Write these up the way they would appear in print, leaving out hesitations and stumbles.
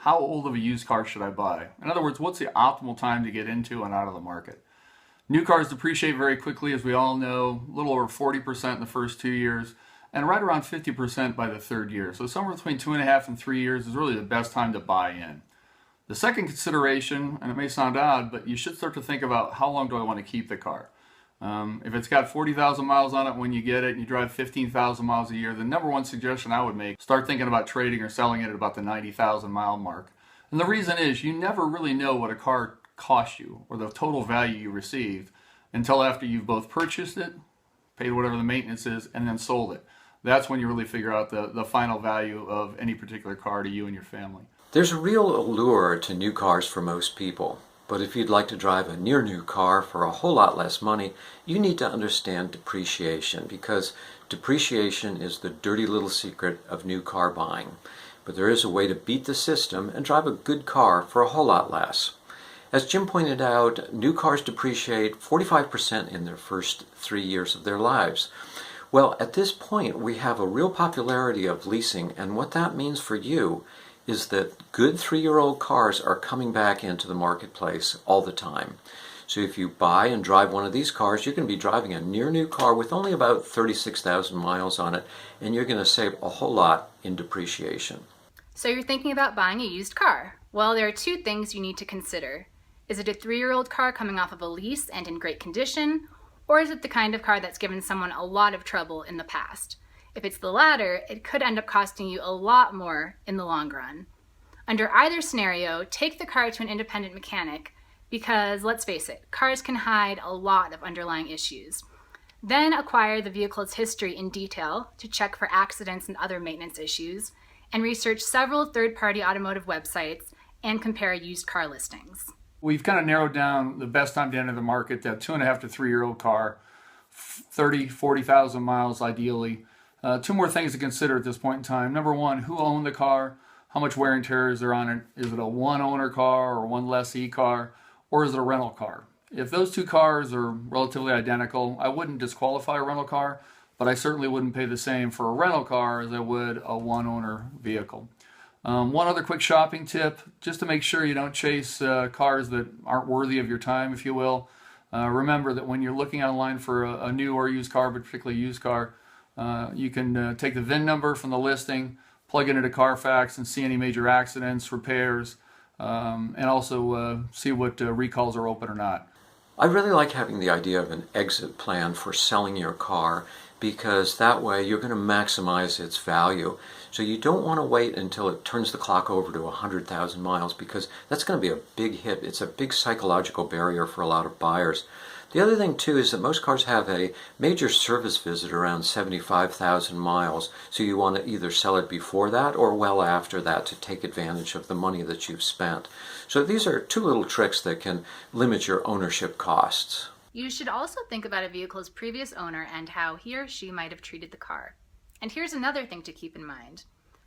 how old of a used car should I buy? In other words, what's the optimal time to get into and out of the market? New cars depreciate very quickly, as we all know, a little over 40% in the first 2 years, and right around 50% by the third year. So somewhere between 2.5 and 3 years is really the best time to buy in. The second consideration, and it may sound odd, but you should start to think about how long do I want to keep the car. If it's got 40,000 miles on it when you get it and you drive 15,000 miles a year, the number one suggestion I would make, start thinking about trading or selling it at about the 90,000 mile mark. And the reason is you never really know what a car cost you or the total value you received until after you've both purchased it, paid whatever the maintenance is, and then sold it. That's when you really figure out the final value of any particular car to you and your family. There's a real allure to new cars for most people. But if you'd like to drive a near new car for a whole lot less money, you need to understand depreciation, because depreciation is the dirty little secret of new car buying. But there is a way to beat the system and drive a good car for a whole lot less. As Jim pointed out, new cars depreciate 45% in their first 3 years of their lives. Well, at this point, we have a real popularity of leasing, and what that means for you is that good 3-year-old cars are coming back into the marketplace all the time. So if you buy and drive one of these cars, you're going to be driving a near new car with only about 36,000 miles on it, and you're going to save a whole lot in depreciation. So you're thinking about buying a used car. Well, there are two things you need to consider. Is it a 3-year-old car coming off of a lease and in great condition, or is it the kind of car that's given someone a lot of trouble in the past? If it's the latter, it could end up costing you a lot more in the long run. Under either scenario, take the car to an independent mechanic because, let's face it, cars can hide a lot of underlying issues. Then acquire the vehicle's history in detail to check for accidents and other maintenance issues, and research several third-party automotive websites and compare used car listings. We've kind of narrowed down the best time to enter the market, that 2.5 to 3-year-old car, 30, 40,000 miles ideally. Two more things to consider at this point in time. Number one, who owned the car? How much wear and tear is there on it? Is it a one-owner car or one lessee car? Or is it a rental car? If those two cars are relatively identical, I wouldn't disqualify a rental car, but I certainly wouldn't pay the same for a rental car as I would a one-owner vehicle. One other quick shopping tip, just to make sure you don't chase cars that aren't worthy of your time, if you will. Remember that when you're looking online for a new or used car, but particularly a used car, you can take the VIN number from the listing, plug it into Carfax, and see any major accidents, repairs, and also see what recalls are open or not. I really like having the idea of an exit plan for selling your car, because that way you're going to maximize its value. So you don't want to wait until it turns the clock over to 100,000 miles, because that's going to be a big hit. It's a big psychological barrier for a lot of buyers. The other thing too is that most cars have a major service visit around 75,000 miles, so you want to either sell it before that or well after that to take advantage of the money that you've spent. So these are two little tricks that can limit your ownership costs. You should also think about a vehicle's previous owner and how he or she might have treated the car. And here's another thing to keep in mind.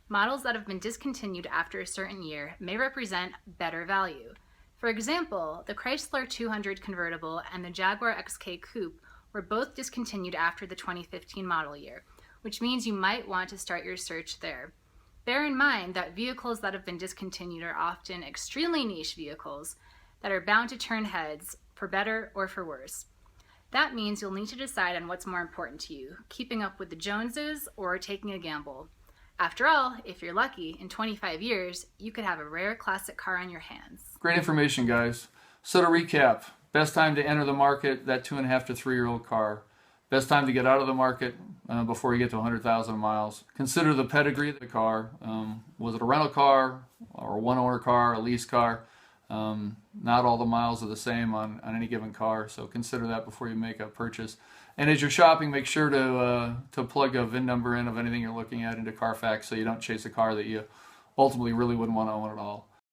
Models that have been discontinued after a certain year may represent better value. For example, the Chrysler 200 convertible and the Jaguar XK Coupe were both discontinued after the 2015 model year, which means you might want to start your search there. Bear in mind that vehicles that have been discontinued are often extremely niche vehicles that are bound to turn heads, for better or for worse. That means you'll need to decide on what's more important to you, keeping up with the Joneses or taking a gamble. After all, if you're lucky, in 25 years, you could have a rare classic car on your hands. Great information, guys. So to recap, best time to enter the market, that 2.5 to 3-year-old car. Best time to get out of the market before you get to 100,000 miles. Consider the pedigree of the car. Was it a rental car or a one-owner car, a lease car? Not all the miles are the same on any given car, so consider that before you make a purchase. And as you're shopping, make sure to plug a VIN number in of anything you're looking at into Carfax so you don't chase a car that you ultimately really wouldn't want to own at all.